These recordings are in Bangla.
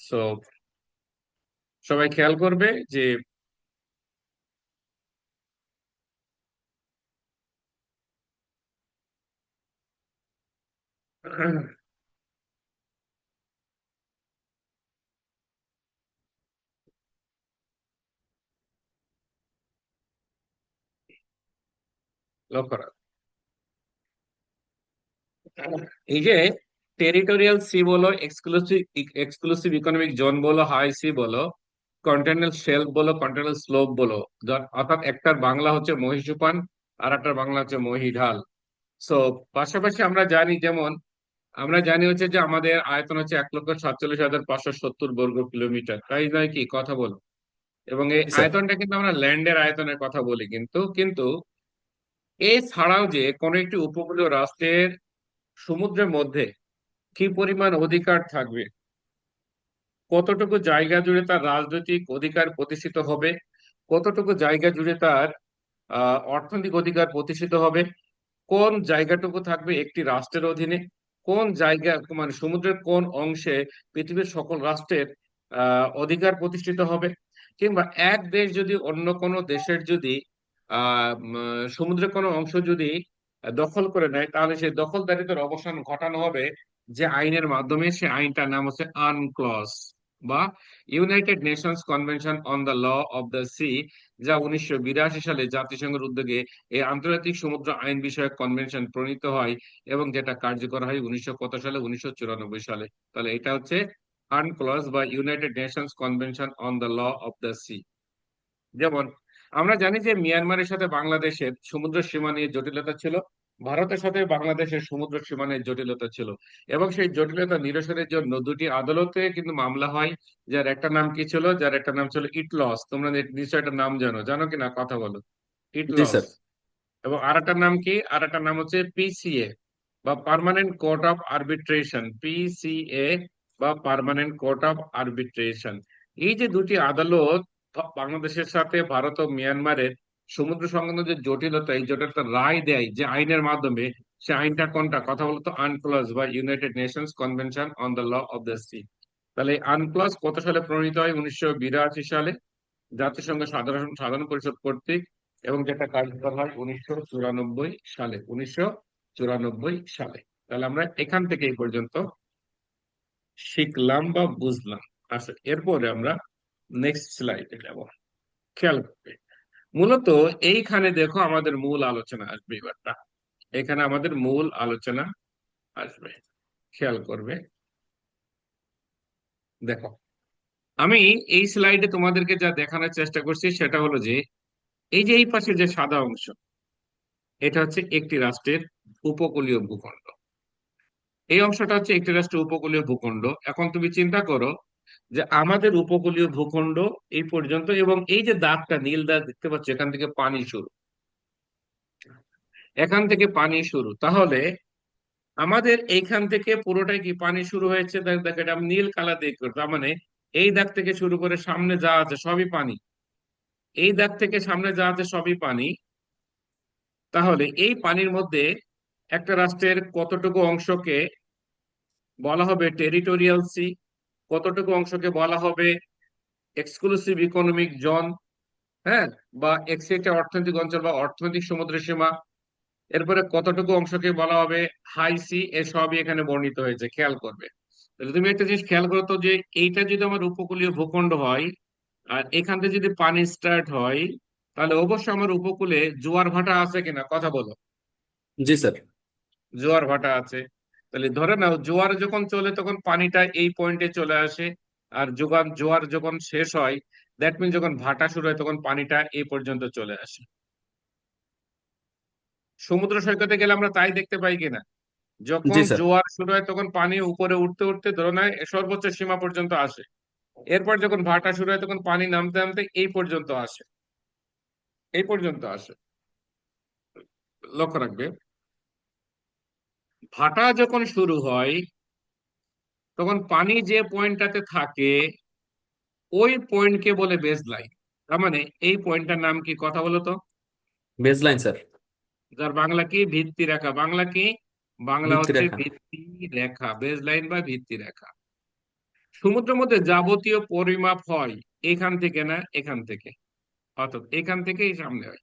সো সবাই খেয়াল করবে যে লক্ষ্য রাখ, এই যে টেরিটোরিয়াল সি বলো, এক্সক্লুসিভ এক্সক্লুসিভ ইকোনমিক জোন বলো, হাই সি বলো, কন্টিনেন্টাল শেলফ বলো, কন্টিনেন্টাল স্লোপ বলো, অর্থাৎ একটার বাংলা হচ্ছে মহীসোপান আর একটার বাংলা হচ্ছে মহীঢাল। সো পাশাপাশি আমরা জানি, যেমন আমরা জানি হচ্ছে যে আমাদের আয়তন হচ্ছে 1,47,570 বর্গ কিলোমিটার, তাই নয় কি? কথা বলো। এবং এই জি স্যার। আয়তনটা কিন্তু আমরা ল্যান্ডের আয়তনের কথা বলি, কিন্তু কিন্তু এছাড়াও যে কোনো একটি উপকূলীয় রাষ্ট্রের সমুদ্রের মধ্যে কি পরিমাণ অধিকার থাকবে, কতটুকু জায়গা জুড়ে তার রাজনৈতিক অধিকার প্রতিষ্ঠিত হবে, কতটুকু জায়গা জুড়ে তার অর্থনৈতিক অধিকার প্রতিষ্ঠিত হবে, কোন জায়গাটুকু থাকবে একটি রাষ্ট্রের অধীনে, কোন জায়গা মানে সমুদ্রের কোন অংশে পৃথিবীর সকল রাষ্ট্রের অধিকার প্রতিষ্ঠিত হবে, কিংবা এক দেশ যদি অন্য কোনো দেশের যদি সমুদ্রের কোনো অংশ যদি দখল করে নেয়, তাহলে সেই দখলদারিত্বের অবসান ঘটানো হবে যে আইনের মাধ্যমে। সে আইনটার নাম হচ্ছে আনক্লস বা United Nations Convention on the Law of the Sea, যা 1982 সালে জাতিসংঘের উদ্যোগে এই আন্তর্জাতিক সমুদ্র আইন বিষয়ক কনভেনশন প্রণীত হয় এবং যেটা কার্যকর হয় 1900 কত সালে, 1994 সালে। তাহলে এটা হচ্ছে আনক্লস বা United Nations Convention on the Law of the Sea. যেমন আমরা জানি যে মিয়ানমারের সাথে বাংলাদেশের সমুদ্র সীমা নিয়ে জটিলতা ছিল, ভারতের সাথে বাংলাদেশের সমুদ্র সীমা নিয়ে জটিলতা ছিল, এবং সেই জটিলতা নিরসনের জন্য দুটি আদালতে কিন্তু মামলা হয়। যার একটা নাম কি ছিল? যার একটা নাম ছিল ইটলস। তোমরা নিশ্চয় একটা নাম জানো, জানো কিনা? কথা বলো। জি ইটলস। স্যার। এবং আরেকটার নাম কি? আরেকটার নাম হচ্ছে পিসিএ বা permanent court of arbitration, PCA বা পার্মানেন্ট কোর্ট অফ আরবিট্রেশন। এই যে দুটি আদালত বাংলাদেশের সাথে ভারত ও মিয়ানমারের সমুদ্র সংক্রান্ত যে জটিলতা, এই জটিলতা রায় দেয় যে আইনের মাধ্যমে, সে আইনটা কোনটা? কথা বলতো আনক্লস বা United Nations Convention on the Law of the Sea. তাহলে এই আনক্লস কত সালে প্রণীত হয়? 1982 সালে জাতিসংঘ সাধারণ সাধারণ পরিষদ কর্তৃক, এবং যেটা কার্যকর হয় 1994 সালে, 1994 সালে। তাহলে আমরা এখান থেকে এই পর্যন্ত শিখলাম বা বুঝলাম। আচ্ছা, এরপরে আমরা নেক্সট স্লাইডে যাব। খেয়াল করবে, মূলত এইখানে দেখো আমাদের মূল আলোচনা আসবে এবারটা। এখানে আমাদের মূল আলোচনা আসবে, খেয়াল করবে। দেখো, আমি এই স্লাইডে তোমাদেরকে যা দেখানোর চেষ্টা করছি সেটা হলো যে এই যে এই পাশে যে সাদা অংশ, এটা হচ্ছে একটি রাষ্ট্রের উপকূলীয় ভূখণ্ড। এই অংশটা হচ্ছে একটি রাষ্ট্রের উপকূলীয় ভূখণ্ড। এখন তুমি চিন্তা করো যে আমাদের উপকূলীয় ভূখণ্ড এই পর্যন্ত, এবং এই যে দাগটা, নীল দাগ দেখতে পাচ্ছ, এখান থেকে পানি শুরু, এখান থেকে পানি শুরু। তাহলে আমাদের এইখান থেকে পুরোটাই কি পানি শুরু হয়েছে? দেখ দেখ, এটা আমি নীল কালার দিয়ে করছি। তার মানে এই দাগ থেকে শুরু করে সামনে যা আছে সবই পানি, এই দাগ থেকে সামনে যা আছে সবই পানি। তাহলে এই পানির মধ্যে একটা রাষ্ট্রের কতটুকু অংশকে বলা হবে টেরিটোরিয়াল সি, কতটুকু অংশকে বলা হবে এক্সক্লুসিভ ইকোনমিক জোন, হ্যাঁ, বা এক্সিটা অর্থনৈতিক অঞ্চল বা অর্থনৈতিক সমুদ্র সীমা, এরপরে কতটুকু অংশকে বলা হবে হাই সি, এসবই এখানে বর্ণিত হয়েছে। খেয়াল করবে। তাহলে তুমি একটা জিনিস খেয়াল করো তো, যে এইটা যদি আমার উপকূলীয় ভূখণ্ড হয় আর এখান থেকে যদি পানি স্টার্ট হয়, তাহলে অবশ্যই আমার উপকূলে জোয়ার ভাটা আছে কিনা? কথা বলো। জি স্যার। জোয়ার ভাটা আছে। তাহলে ধরে নাও জোয়ার যখন চলে তখন পানিটা এই পয়েন্টে চলে আসে, আর জোয়ার যখন শেষ হয়, দ্যাট মিন যখন ভাটা শুরু হয় তখন পানিটা এই পর্যন্ত চলে আসে। সমুদ্র সৈকতে গেলে আমরা তাই দেখতে পাই কিনা? জি যখন স্যার। জোয়ার শুরু হয় তখন পানি উপরে উঠতে উঠতে ধরে নেয় সর্বোচ্চ সীমা পর্যন্ত আসে। এরপর যখন ভাটা শুরু হয় তখন পানি নামতে নামতে এই পর্যন্ত আসে, এই পর্যন্ত আসে। লক্ষ্য রাখবে, ভাটা যখন শুরু হয় তখন পানি যে পয়েন্টটাতে থাকে ওই পয়েন্টকে বলে বেস লাইন। তার মানে এই পয়েন্টটার নাম কি? কথা বলো তো। Base line sir. যার বাংলা কি? ভিত্তি রেখা। বাংলা কি? বাংলা ভিত্তি হচ্ছে রেখা। ভিত্তি রেখা, বেস লাইন বা ভিত্তি রেখা। সমুদ্রের মধ্যে যাবতীয় পরিমাপ হয় এখান থেকে না এখান থেকে, অর্থাৎ এখান থেকেই সামনে হয়।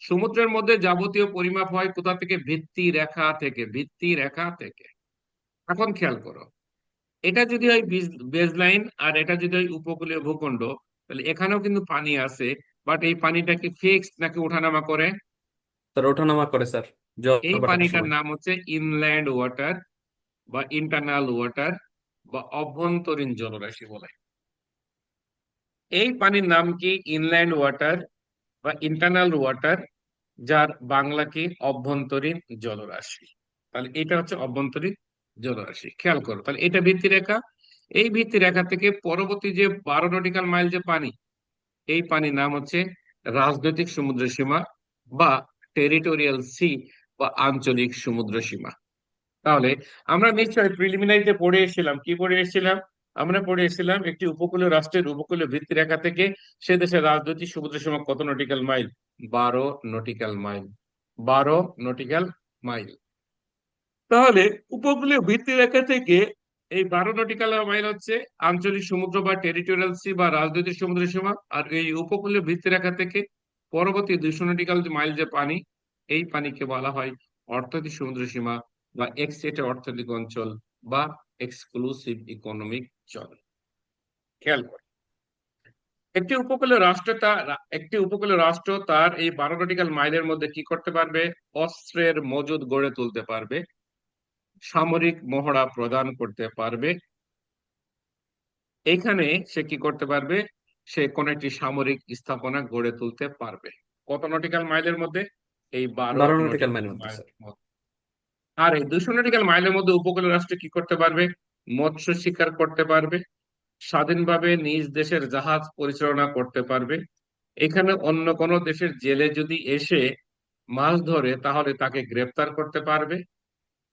সমুদ্রের মধ্যে যাবতীয় পরিমাপ হয় কোথা থেকে? ভিত্তি রেখা থেকে, ভিত্তি রেখা থেকে। এখন খেয়াল করো, এটা যদি হয় বেজ লাইন আর এটা যদি হয় উপকূলীয় ভূখণ্ড, তাহলে এখানেও কিন্তু পানি আছে। বাট এই পানিটা কি ফিক্সড নাকি ওঠানামা করে? স্যার ওঠানামা করে স্যার, জল এই বাটার পানিটার সময়। নাম হচ্ছে ইনল্যান্ড ওয়াটার বা ইন্টারনাল ওয়াটার বা অভ্যন্তরীণ জলরাশি বলে। এই পানির নাম কি? ইনল্যান্ড ওয়াটার বা ইন্টারনাল ওয়াটার, যার বাংলা কি? অভ্যন্তরীণ জলরাশি। তাহলে এটা হচ্ছে অভ্যন্তরীণ জলরাশি। খেয়াল করো, তাহলে এটা ভিত্তি রেখা। এই ভিত্তি রেখা থেকে পরবর্তী যে 12 নটিক্যাল মাইল যে পানি, এই পানির নাম হচ্ছে রাজনৈতিক সমুদ্র সীমা বা টেরিটোরিয়াল সি বা আঞ্চলিক সমুদ্র সীমা। তাহলে আমরা নিশ্চয়ই প্রিলিমিনারিতে পড়ে এসেছিলাম, কি পড়ে এসেছিলাম? আমরা পড়ে এসেছিলাম একটি উপকূলীয় রাষ্ট্রের উপকূলীয় ভিত্তি রেখা থেকে সে দেশের রাজনৈতিক সমুদ্র সীমা কত nautical mile? 12 nautical mile. 12 nautical mile. তাহলে উপকূলীয় ভিত্তি রেখা থেকে এই 12 নটিক্যাল মাইল হচ্ছে আঞ্চলিক সমুদ্র বা টেরিটোরিয়াল সি বা রাজনৈতিক সমুদ্র সীমা। আর এই উপকূলীয় ভিত্তি রেখা থেকে পরবর্তী 200 নটিক্যাল মাইল যে পানি, এই পানিকে বলা হয় অর্থনৈতিক সমুদ্র সীমা বা এক্সেটে অর্থনৈতিক অঞ্চল বা এক্সক্লুসিভ ইকোনমিক জোন। খেয়াল করে, একটি উপকূলীয় রাষ্ট্র তার এই 12 নটিক্যাল মাইলের মধ্যে কি করতে পারবে? অস্ত্রের মজুদ গড়ে তুলতে পারবে, সামরিক মহড়া প্রদান করতে পারবে। এখানে সে কি করতে পারবে? সে কোন একটি সামরিক স্থাপনা গড়ে তুলতে পারবে। কত নটিক্যাল মাইলের মধ্যে? এই বারো 12 নটিক্যাল নটিক্যাল মাইলের মধ্যে স্যার। মাইলের মধ্যে। আর এই 200 নটিক্যাল মাইলের মধ্যে উপকূলীয় রাষ্ট্র কি করতে পারবে? মৎস্য শিকার করতে পারবে, স্বাধীনভাবে নিজ দেশের জাহাজ পরিচালনা করতে পারবে। এখানে অন্য কোনো দেশের জেলে যদি এসে মাছ ধরে তাহলে তাকে গ্রেপ্তার করতে পারবে।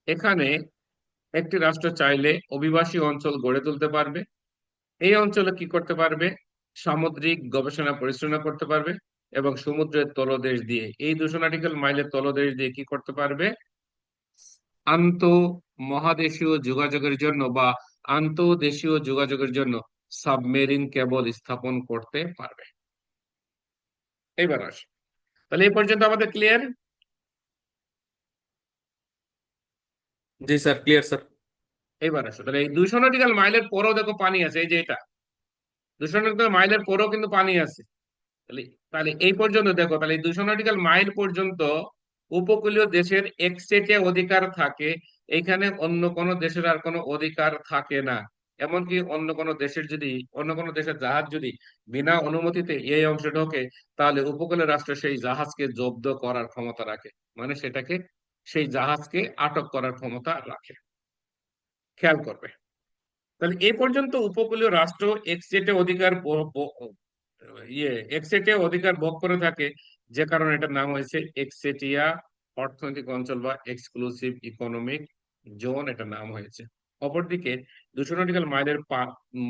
এখানে একটি রাষ্ট্র চাইলে অভিবাসী অঞ্চল গড়ে তুলতে পারবে। এই অঞ্চলে কি করতে পারবে? সামুদ্রিক গবেষণা পরিচালনা করতে পারবে এবং সমুদ্রের তলদেশ দিয়ে, এই 200 নটিক্যাল মাইলের তলদেশ দিয়ে কি করতে পারবে? আন্ত মহাদেশীয় যোগাযোগের জন্য বা আন্তঃদেশীয় যোগাযোগের জন্য সাবমেরিন কেবল স্থাপন করতে পারবে। এইবার আসে, তাহলে এই পর্যন্ত আমাদের ক্লিয়ার? জি স্যার, ক্লিয়ার স্যার। এইবার আসো, তাহলে এই 200 নটিক্যাল মাইলের পরেও দেখো পানি আছে, এই যে এটা 200 নটিক্যাল মাইলের পরেও কিন্তু পানি আছে। তাহলে তাহলে এই পর্যন্ত দেখো, তাহলে 200 নটিক্যাল মাইল পর্যন্ত উপকূলীয় দেশের একচেটিয়া অধিকার থাকে। এখানে অন্য কোনো দেশের আর কোনো অধিকার থাকে না। এমনকি অন্য কোনো দেশের জাহাজ যদি বিনা অনুমতিতে এই অংশে ঢোকে, তাহলে উপকূলীয় রাষ্ট্র সেই জাহাজকে জব্দ করার ক্ষমতা রাখে। মানে সেই জাহাজকে আটক করার ক্ষমতা রাখে। খেয়াল করবে, তাহলে এ পর্যন্ত উপকূলীয় রাষ্ট্র এক্সচেটে অধিকার এক্সেটে অধিকার ভোগ করে থাকে, যে কারণে এটার নাম হয়েছে এক্সেটিয়া অর্থনৈতিক অঞ্চল বা এক্সক্লুসিভ ইকোনমিক জোন, এটার নাম হয়েছে। অপরদিকে 200 নটিক্যাল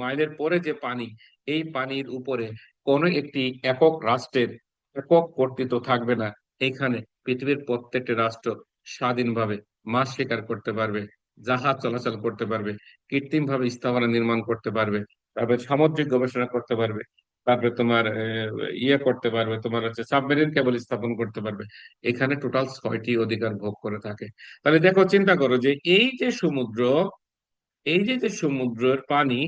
মাইলের পরে যে পানি, এই পানির উপরে কোনো একটি একক রাষ্ট্রের একক কর্তৃত্ব থাকবে না। এখানে পৃথিবীর প্রত্যেকটি রাষ্ট্র স্বাধীনভাবে মাছ শিকার করতে পারবে, জাহাজ চলাচল করতে পারবে, কৃত্রিম ভাবে স্থাপনা নির্মাণ করতে পারবে, তারপরে সামুদ্রিক গবেষণা করতে পারবে, তারপরে তোমার ইয়ে করতে পারবে, তোমার হচ্ছে সাবমেরিন কেবল স্থাপন করতে পারবে। এখানে টোটাল 6টি অধিকার ভোগ করে থাকে। তাহলে দেখো, চিন্তা করো যে এই যে সমুদ্রের পানি,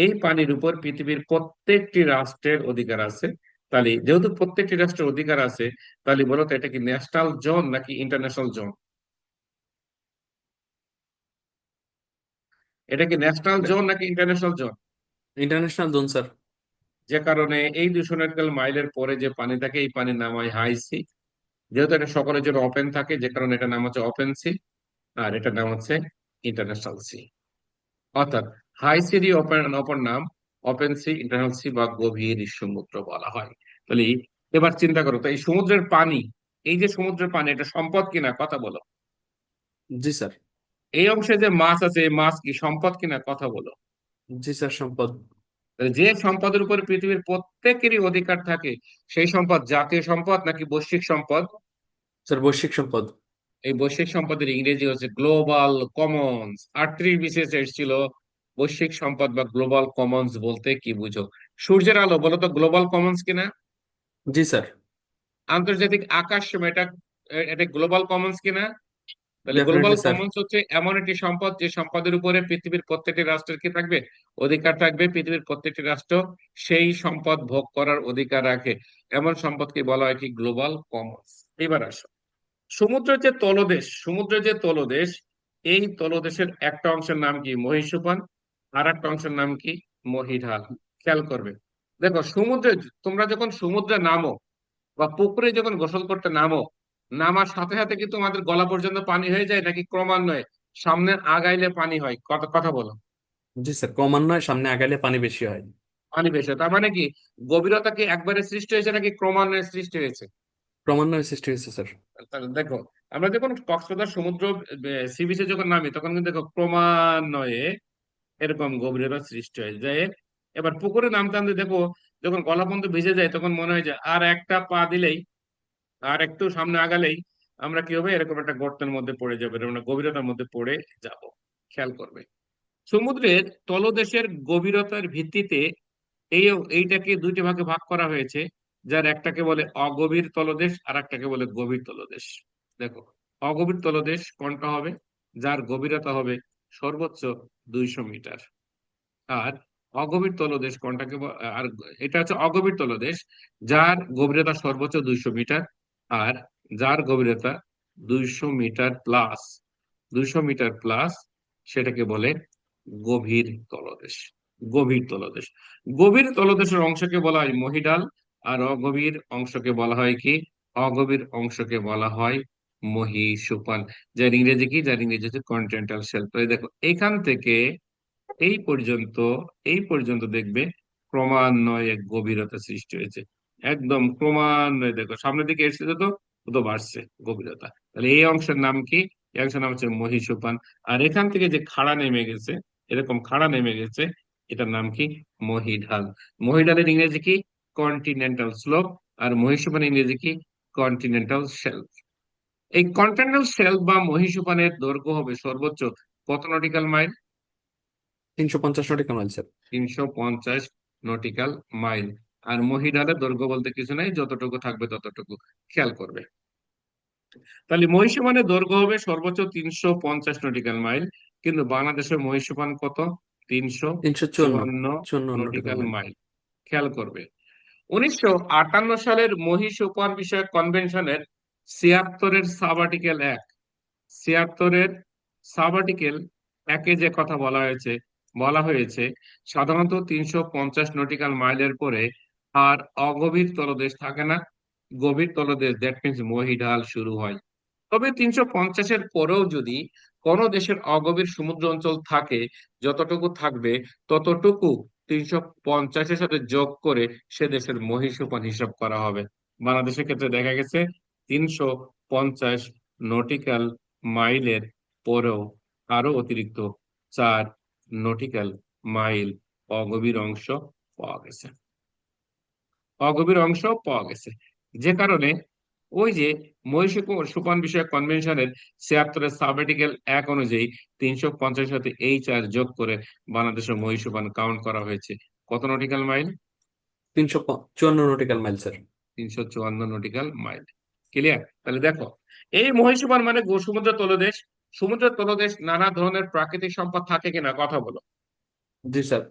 এই পানির উপর পৃথিবীর প্রত্যেকটি রাষ্ট্রের অধিকার আছে। তাহলে যেহেতু প্রত্যেকটি রাষ্ট্রের অধিকার আছে, তাহলে বলো তো এটা কি ন্যাশনাল জোন নাকি ইন্টারন্যাশনাল জোন? এটা কি ন্যাশনাল জোন নাকি international zone? International zone sir. যে কারণে এই 200 নটিক্যাল মাইলের পরে যে পানি থাকে, এই পানির নাম হয় হাই সি। যেহেতু এটা সকলের জন্য ওপেন থাকে, যে কারণে এটার নাম হচ্ছে ওপেন সি। আর এটার নাম হচ্ছে ইন্টারন্যাশনাল সি। অর্থাৎ হাই সিরই অপর নাম ওপেন সি, ইন্টারন্যাশনাল সি বা গভীর সমুদ্র বলা হয়। তাহলে এবার চিন্তা করো তো, এই সমুদ্রের পানি, এই যে সমুদ্রের পানি, এটা সম্পদ কিনা? কথা বলো। জি স্যার। এই অংশে যে মাছ আছে, এই মাছ কি সম্পদ কিনা? কথা বলো। জি স্যার, সম্পদ। তাহলে যে সম্পদের উপর পৃথিবীর প্রত্যেকেরই অধিকার থাকে, সেই সম্পদ জাতীয় সম্পদ নাকি বৈশ্বিক সম্পদ? স্যার বৈশ্বিক সম্পদ। এই বৈশ্বিক সম্পদের ইংরেজি হচ্ছে গ্লোবাল কমন্স। 38 বিসিএস এসেছিল বৈশ্বিক সম্পদ বা গ্লোবাল কমন্স বলতে কি বুঝো? সূর্যের আলো বলো তো গ্লোবাল কমন্স কিনা? জি স্যার। আন্তর্জাতিক আকাশ সীমা, এটা এটা গ্লোবাল কমন্স কিনা? তাহলে গ্লোবাল ডেফিনেটলি স্যার। কমন্স হচ্ছে এমন একটি সম্পদ যে সম্পদের উপরে পৃথিবীর প্রত্যেকটি রাষ্ট্রের কি থাকবে? অধিকার থাকবে। পৃথিবীর প্রত্যেকটি রাষ্ট্র সেই সম্পদ ভোগ করার অধিকার রাখে। এমন সম্পদকে বলা হয় কি? Global Commons. এবার আসো, সমুদ্রের যে তলদেশ, সমুদ্রের যে তলদেশ, এই তলদেশের একটা অংশের নাম কি? মহীসোপান। আর একটা অংশের নাম কি? মহীঢাল। খেয়াল করবে, দেখো সমুদ্রে, তোমরা যখন সমুদ্রে নামো বা পুকুরে যখন গোসল করতে নামো, নামার সাথে সাথে কি তোমাদের গলা পর্যন্ত পানি হয়ে যায়, নাকি ক্রমান্বয়ে সামনে আগাইলে পানি হয়? কথা কথা বলো। জি স্যার, ক্রমান্বয়ে সামনে আগাইলে পানি বেশি হয়। পানি বেশি হয়। তার মানে কি গভীরতা কি একবারে সৃষ্টি হয়েছে নাকি ক্রমান্বয়ে সৃষ্টি হয়েছে? ক্রমান্বয়ে সৃষ্টি হয়েছে স্যার। তাহলে দেখো, আমরা যখন কক্সবাজার সমুদ্র সি বিচে যখন নামি, তখন কিন্তু দেখো ক্রমান্বয়ে এরকম গভীরতা সৃষ্টি হয়ে যায়। এবার পুকুরে নামতে নামতে দেখো, যখন গলা পর্যন্ত ভিজে যায়, তখন মনে হয় যে আর একটা পা দিলেই, আর একটু সামনে আগালেই আমরা কি হবে, এরকম একটা গর্তের মধ্যে পড়ে যাবো, এরকম একটা গভীরতার মধ্যে পড়ে যাব। খেয়াল করবে, সমুদ্রের তলদেশের গভীরতার ভিত্তিতে এই এইটাকে দুইটি ভাগে ভাগ করা হয়েছে, যার একটাকে বলে অগভীর তলদেশ আর একটাকে বলে গভীর তলদেশ। দেখো, অগভীর তলদেশ কোনটা হবে? যার গভীরতা হবে সর্বোচ্চ 200 মিটার। আর অগভীর তলদেশ কোনটাকে আর এটা হচ্ছে অগভীর তলদেশ, যার গভীরতা সর্বোচ্চ 200 মিটার, আর যার গভীরতা 200 মিটার প্লাস, 200 মিটার প্লাস, সেটাকে বলে গভীর তলদেশ। গভীর তলদেশ, গভীর তলদেশের অংশকে বলা হয় মহীডাল। আর অগভীর অংশকে বলা হয় কি? অগভীর অংশকে বলা হয় মহীসোপান। যার ইংরেজি কি? যার ইংরেজি হচ্ছে কন্টিনেন্টাল শেলফ। তো এই দেখো, এখান থেকে এই পর্যন্ত, এই পর্যন্ত দেখবে ক্রমান্বয়ে গভীরতা সৃষ্টি হয়েছে। একদম ক্রমান্বয়ে দেখো সামনের দিকে এসেছে, তো তো বাড়ছে গভীরতা। তাহলে এই অংশের নাম কি? এই অংশের নাম হচ্ছে মহীসোপান। আর এখান থেকে যে খাড়া নেমে গেছে, এরকম খাড়া নেমে গেছে, এটার নাম কি? মহীঢাল। মহীঢালের ইংরেজি কি? Continental slope. আর মহীসোপানের ইংরেজি কি? Continental shelf. এই কন্টিনেন্টাল শেলফ বা মহীসোপানের দৈর্ঘ্য হবে সর্বোচ্চ কত nautical mile? 350 nautical mile sir. 350 nautical mile. আর মহিডালের দৈর্ঘ্য বলতে কিছু নাই, যতটুকু থাকবে ততটুকু। খেয়াল করবে, তাহলে মহীসোপানের দৈর্ঘ্য হবে সর্বোচ্চ 350 নটিক্যাল মাইল। কিন্তু বাংলাদেশের মহীসোপান কত? তিনশো 354। চুয়ান্ন 54 নটিক্যাল নটিক্যাল মাইল। মাইল খেয়াল করবে, 1958 সালের মহীসোপান বিষয়ক কনভেনশনের 76-এর সাব-আর্টিকেল 1, 76-এর সাব-আর্টিকেল 1-এ যে কথা বলা হয়েছে, বলা হয়েছে সাধারণত 350 নটিক্যাল মাইলের পরে আর অগভীর তলদেশ থাকে না, গভীর তলদেশ, দ্যাট মিনস মহীঢাল শুরু হয়। তবে 350-এর পরেও যদি কোনো দেশের অগভীর সমুদ্র অঞ্চল থাকে, যতটুকু থাকবে ততটুকু 350-এর সাথে যোগ করে সে দেশের মহীসোপান হিসাব করা হবে। বাংলাদেশের ক্ষেত্রে দেখা গেছে 350 নটিক্যাল মাইলের পরেও আরো অতিরিক্ত 4 নটিক্যাল মাইল অগভীর অংশ পাওয়া গেছে। অগভীর অংশ পাওয়া গেছে, যে কারণে ওই যে মহীসোপান বিষয়ক কনভেনশনের 76-এর সাব-আর্টিকেল 1 অনুযায়ী 350-এর সাথে এই 4 যোগ করে বাংলাদেশের মহীসোপান কাউন্ট করা হয়েছে। কত nautical mile? 354 nautical mile sir. 354 nautical mile. Clear? তাহলে দেখো, এই মহীসোপান মানে সমুদ্র তলদেশ। সমুদ্রের তলদেশ নানা ধরনের প্রাকৃতিক সম্পদ থাকে কিনা? কথা বলো। জি স্যার।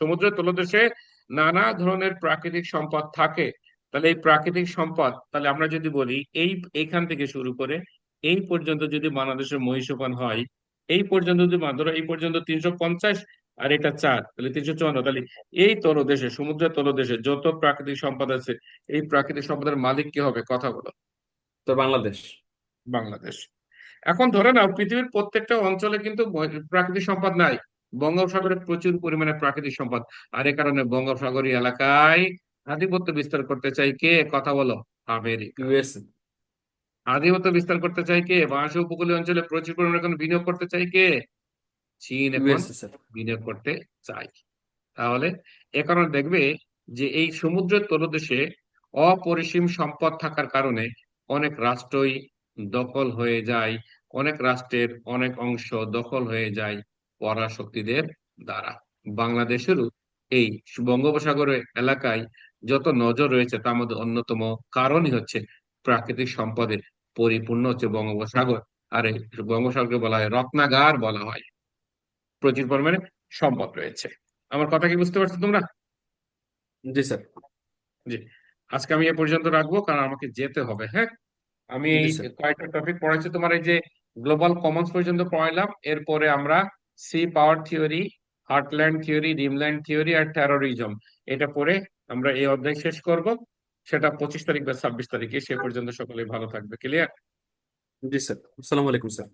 সমুদ্রের তলদেশে নানা ধরনের প্রাকৃতিক সম্পদ থাকে। তাহলে এই প্রাকৃতিক সম্পদ, তাহলে আমরা যদি বলি এই, এইখান থেকে শুরু করে এই পর্যন্ত যদি বাংলাদেশের মহীসোপান হয়, এই পর্যন্ত যদি ধরো এই পর্যন্ত 350 আর এটা 4, তাহলে 354। তাহলে এই তলদেশে, সমুদ্রের তলদেশে যত প্রাকৃতিক সম্পদ আছে, এই প্রাকৃতিক সম্পদের মালিক কি হবে? কথা বলো। তো বাংলাদেশ। বাংলাদেশ। এখন ধরে নাও পৃথিবীর প্রত্যেকটা অঞ্চলে কিন্তু প্রাকৃতিক সম্পদ নাই। বঙ্গোপসাগরে প্রচুর পরিমাণে প্রাকৃতিক সম্পদ। আর এ কারণে বঙ্গোপসাগরীয় এলাকায় আধিপত্য বিস্তার করতে চাই কে? কথা বলো। আমেরিকা। ইউএস। আধিপত্য বিস্তার করতে চাই কে? বাংলাদেশ উপকূলীয় অঞ্চলে প্রচুর পরিমাণে এখন বিনিয়োগ করতে চাই কে? চীন এখন ইউএস স্যার। বিনিয়োগ করতে চাই। তাহলে এ কারণে দেখবে যে এই সমুদ্রের তলদেশে অপরিসীম সম্পদ থাকার কারণে অনেক রাষ্ট্রই দখল হয়ে যায়, অনেক রাষ্ট্রের অনেক অংশ দখল হয়ে যায় পরাশক্তিদের দ্বারা বাংলাদেশেরও এই বঙ্গোপসাগরের এলাকায় যত নজর রয়েছে তার মধ্যে অন্যতম কারণই হচ্ছে প্রাকৃতিক সম্পদে পরিপূর্ণ হচ্ছে বঙ্গোপসাগর। আর এই বঙ্গোপসাগরকে বলা হয় রত্নাগার বলা হয়, প্রচুর পরিমাণে সম্পদ রয়েছে। আমার কথা কি বুঝতে পারছো তোমরা? জি স্যার। জি। আজকে আমি এ পর্যন্ত রাখবো, কারণ আমাকে যেতে হবে। হ্যাঁ, আমি এই জি স্যার। কয়েকটা টপিক পড়াচ্ছি তোমার, এই যে গ্লোবাল কমন্স পর্যন্ত পড়াইলাম, এরপরে আমরা sea power theory, heartland theory, rimland theory আর টেরোরিজম, এটা পড়ে আমরা এই অধ্যায় শেষ করব। সেটা 25 তারিখ বা 26 তারিখে। সে পর্যন্ত সকলে ভালো থাকবে। ক্লিয়ার? জি স্যার। আসসালামু আলাইকুম স্যার।